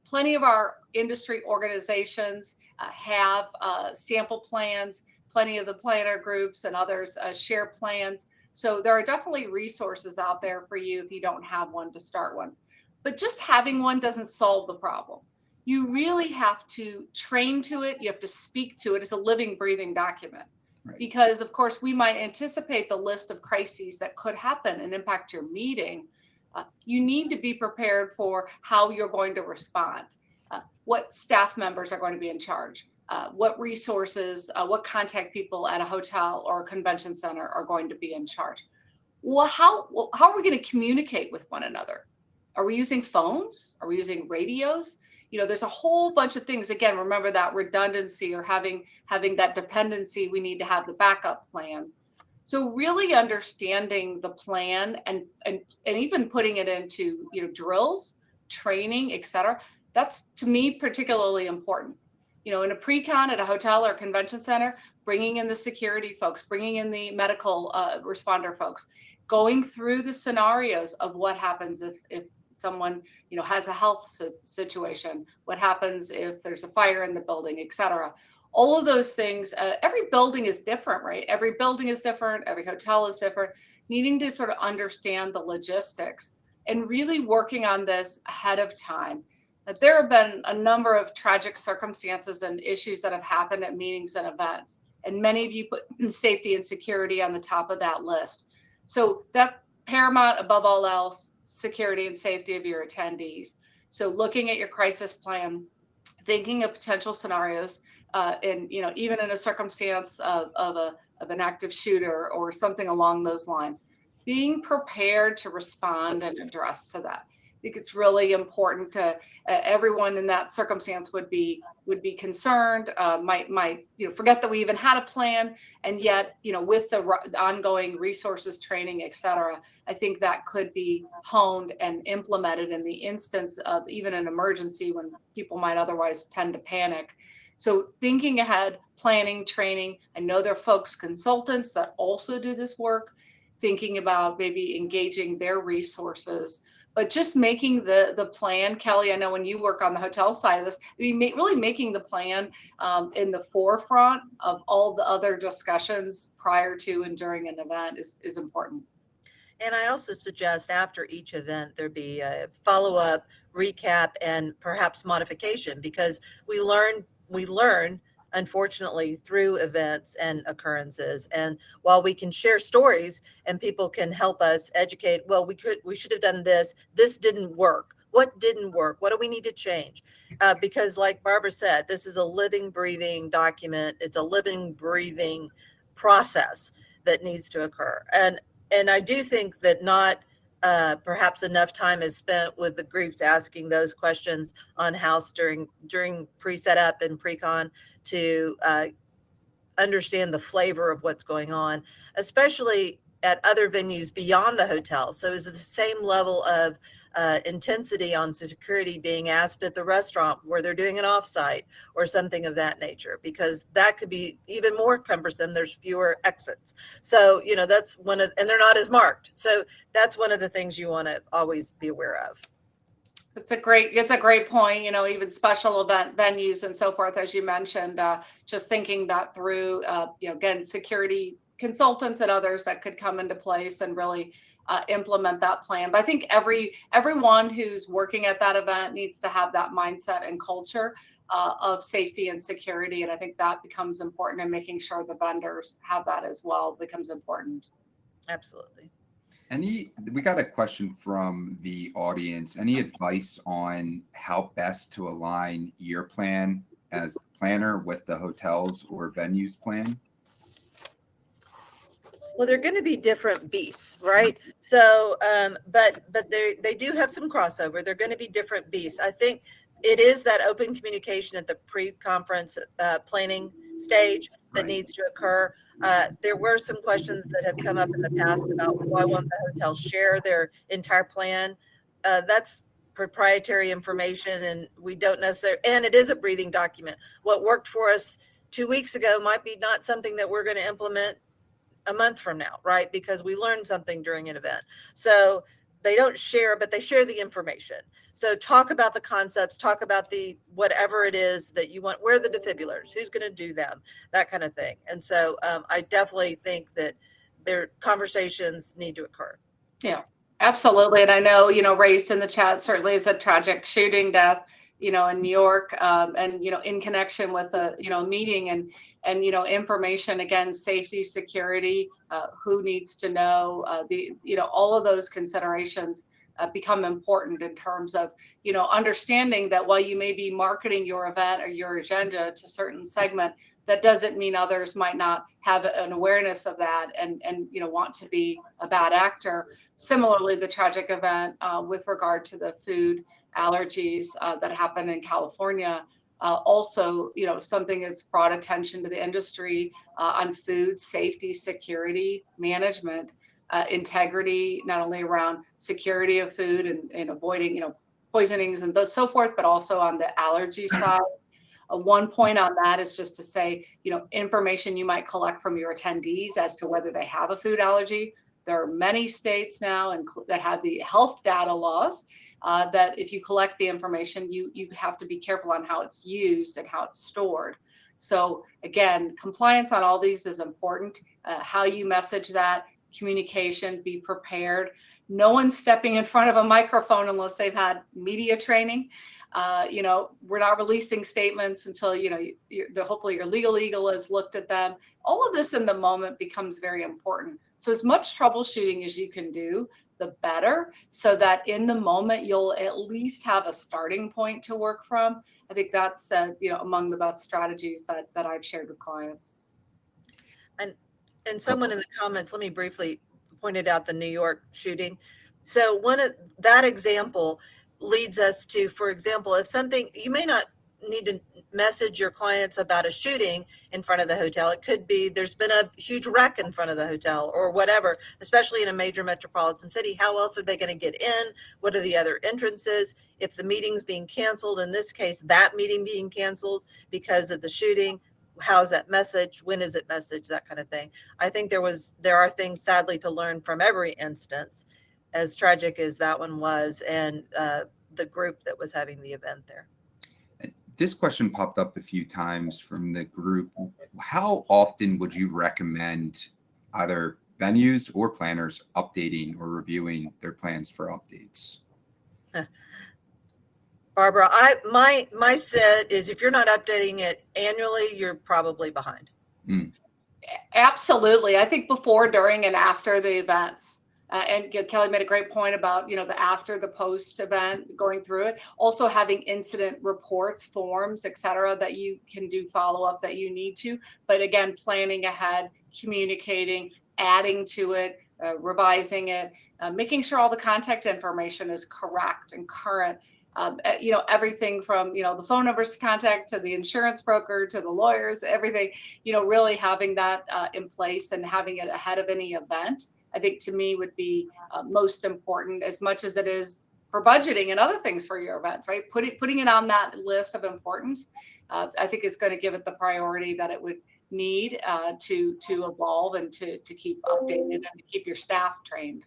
S3: Plenty of our industry organizations have sample plans. Plenty of the planner groups and others share plans. So there are definitely resources out there for you if you don't have one to start one. But just having one doesn't solve the problem. You really have to train to it. You have to speak to it. It's a living, breathing document. Right. Because, of course, we might anticipate the list of crises that could happen and impact your meeting. You need to be prepared for how you're going to respond, what staff members are going to be in charge, what resources, what contact people at a hotel or a convention center are going to be in charge. Well, how are we going to communicate with one another? Are we using phones? Are we using radios? There's a whole bunch of things. Again, remember that redundancy or having that dependency. We need to have the backup plans. So really understanding the plan and even putting it into drills, training, et cetera. That's to me particularly important. In a pre-con at a hotel or convention center, bringing in the security folks, bringing in the medical responder folks, going through the scenarios of what happens if someone has a health situation, what happens if there's a fire in the building, et cetera. All of those things, every building is different, right? Every building is different, every hotel is different, needing to sort of understand the logistics and really working on this ahead of time. There have been a number of tragic circumstances and issues that have happened at meetings and events, and many of you put safety and security on the top of that list. So that paramount above all else, security and safety of your attendees. So looking at your crisis plan, thinking of potential scenarios, and even in a circumstance of an active shooter or something along those lines, being prepared to respond and address to that. think it's really important to everyone in that circumstance would be concerned, might forget that we even had a plan, and yet with the ongoing resources, training, et cetera, I think that could be honed and implemented in the instance of even an emergency when people might otherwise tend to panic. So thinking ahead, planning, training. I know there are folks, consultants that also do this work, thinking about maybe engaging their resources, but just making the plan. Kelly, I know when you work on the hotel side of this, really making the plan in the forefront of all the other discussions prior to and during an event is important.
S2: And I also suggest after each event, there be a follow-up, recap, and perhaps modification, because we learn, unfortunately, through events and occurrences. And while we can share stories and people can help us educate, well, we should have done this. This didn't work. What didn't work? What do we need to change? Because like Barbara said, this is a living, breathing document. It's a living, breathing process that needs to occur. And I do think that not perhaps enough time is spent with the groups asking those questions on house during pre-setup and pre-con to understand the flavor of what's going on, especially at other venues beyond the hotel. So is it the same level of intensity on security being asked at the restaurant where they're doing an offsite or something of that nature? Because that could be even more cumbersome. There's fewer exits. So, that's and they're not as marked. So that's one of the things you want to always be aware of.
S3: It's a great point. Even special event venues and so forth, as you mentioned, just thinking that through, again, security consultants and others that could come into place and really implement that plan. But I think everyone who's working at that event needs to have that mindset and culture of safety and security. And I think that becomes important, and making sure the vendors have that as well becomes important.
S2: Absolutely.
S1: We got a question from the audience. Any advice on how best to align your plan as the planner with the hotels or venues plan?
S2: Well, they're going to be different beasts, right? So, but they do have some crossover. They're going to be different beasts. I think it is that open communication at the pre-conference planning stage that needs to occur. There were some questions that have come up in the past about why won't the hotel share their entire plan. That's proprietary information, and we don't necessarily, and it is a breathing document. What worked for us 2 weeks ago might be not something that we're going to implement a month from now, right? Because we learned something during an event. So they don't share, but they share the information. So talk about the concepts, talk about the whatever it is that you want. Where are the defibrillators? Who's going to do them? That kind of thing. And so I definitely think that their conversations need to occur.
S3: Yeah, absolutely. And I know, raised in the chat certainly is a tragic shooting death, in New York, and, in connection with a, meeting and, information, again, safety, security, who needs to know, all of those considerations become important in terms of, understanding that while you may be marketing your event or your agenda to a certain segment, that doesn't mean others might not have an awareness of that and want to be a bad actor. Similarly, the tragic event with regard to the food allergies that happened in California, also, something that's brought attention to the industry on food safety, security, management, integrity, not only around security of food and avoiding, poisonings and so forth, but also on the allergy side. One point on that is just to say, information you might collect from your attendees as to whether they have a food allergy. There are many states now that have the health data laws that if you collect the information, you have to be careful on how it's used and how it's stored. So again, compliance on all these is important. How you message that, communication, be prepared. No one's stepping in front of a microphone unless they've had media training. We're not releasing statements until, hopefully your legal has looked at them. All of this in the moment becomes very important. So as much troubleshooting as you can do, the better, so that in the moment you'll at least have a starting point to work from. I think that's, among the best strategies that I've shared with clients.
S2: And someone in the comments, let me briefly pointed out the New York shooting. So one of that example leads us to, for example, if something, you may not need to message your clients about a shooting in front of the hotel. It could be there's been a huge wreck in front of the hotel or whatever, especially in a major metropolitan city. How else are they going to get in? What are the other entrances? If the meeting's being canceled, in this case, that meeting being canceled because of the shooting, how's that message? When is it messaged? That kind of thing. I think there are things sadly to learn from every instance, as tragic as that one was, and the group that was having the event there.
S1: This question popped up a few times from the group. How often would you recommend either venues or planners updating or reviewing their plans for updates?
S2: Barbara, my set is if you're not updating it annually, you're probably behind.
S3: Absolutely. I think before, during, and after the events. And Kelly made a great point about, the after the post event, going through it, also having incident reports, forms, et cetera, that you can do follow up that you need to. But again, planning ahead, communicating, adding to it, revising it, making sure all the contact information is correct and current. Everything from, the phone numbers to contact to the insurance broker to the lawyers, everything, really having that in place and having it ahead of any event, I think to me would be most important, as much as it is for budgeting and other things for your events, right? Putting it on that list of importance, I think is going to give it the priority that it would need to evolve and to keep updated and to keep your staff trained.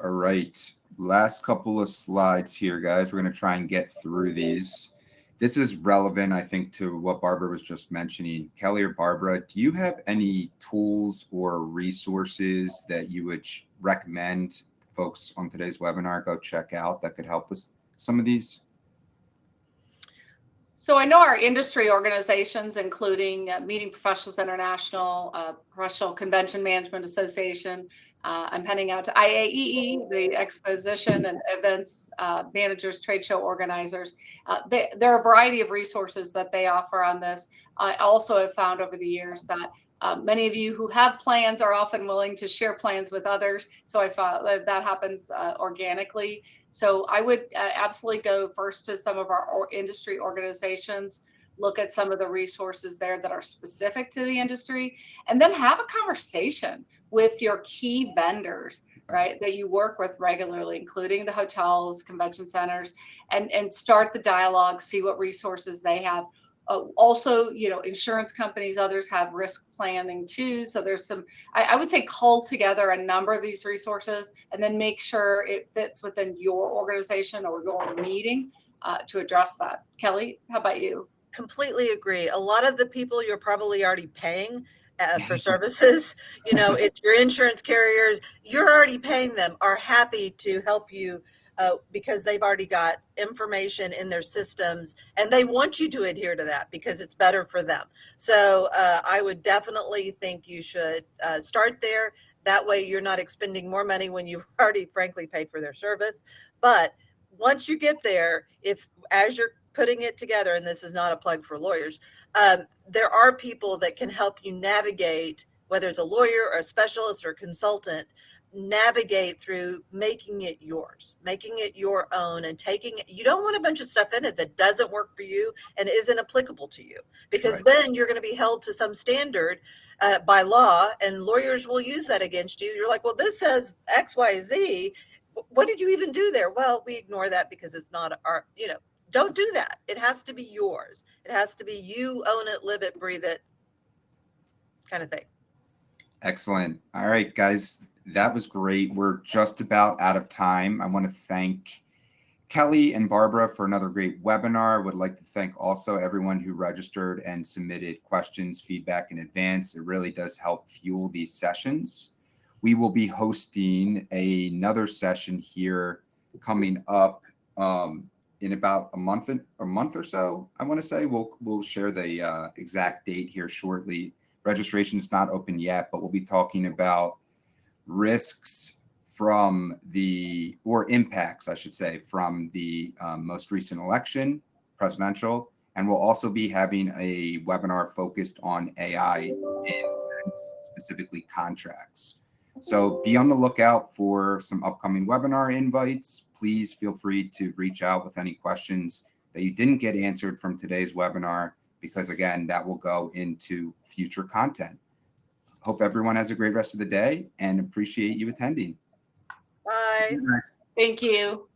S1: All right. Last couple of slides here, guys. We're going to try and get through these. This is relevant, I think, to what Barbara was just mentioning. Kelly or Barbara, do you have any tools or resources that you would recommend folks on today's webinar go check out that could help with some of these?
S3: So I know our industry organizations, including Meeting Professionals International, Professional Convention Management Association. I'm heading out to IAEE, the Exposition and Events Managers, Trade Show Organizers. There are a variety of resources that they offer on this. I also have found over the years that many of you who have plans are often willing to share plans with others. So I found that happens organically. So I would absolutely go first to some of our industry organizations, look at some of the resources there that are specific to the industry, and then have a conversation with your key vendors, right, that you work with regularly, including the hotels, convention centers, and start the dialogue, see what resources they have. Also, insurance companies, others have risk planning too. So there's some, I would say, cull together a number of these resources and then make sure it fits within your organization or your meeting to address that. Kelly, how about you?
S2: Completely agree. A lot of the people you're probably already paying for services, it's your insurance carriers, you're already paying them, are happy to help you because they've already got information in their systems and they want you to adhere to that because it's better for them. So I would definitely think you should start there. That way you're not expending more money when you've already frankly paid for their service. But once you get there, as you're putting it together, and this is not a plug for lawyers, there are people that can help you navigate, whether it's a lawyer or a specialist or a consultant, navigate through making it yours, making it your own, and you don't want a bunch of stuff in it that doesn't work for you and isn't applicable to you, because then you're going to be held to some standard by law, and lawyers will use that against you. You're like, well, this says X, Y, Z. What did you even do there? Well, we ignore that because it's not our, don't do that. It has to be yours. It has to be you own it, live it, breathe it, kind of thing.
S1: Excellent. All right, guys, that was great. We're just about out of time. I want to thank Kelly and Barbara for another great webinar. I would like to thank also everyone who registered and submitted questions, feedback in advance. It really does help fuel these sessions. We will be hosting another session here coming up in about a month or so. I want to say we'll share the exact date here shortly. Registration is not open yet, but we'll be talking about risks or impacts, I should say, from the most recent election, presidential, and we'll also be having a webinar focused on AI and specifically contracts. So be on the lookout for some upcoming webinar invites. Please feel free to reach out with any questions that you didn't get answered from today's webinar, because again, that will go into future content. Hope everyone has a great rest of the day and appreciate you attending.
S2: Bye.
S3: Thank you.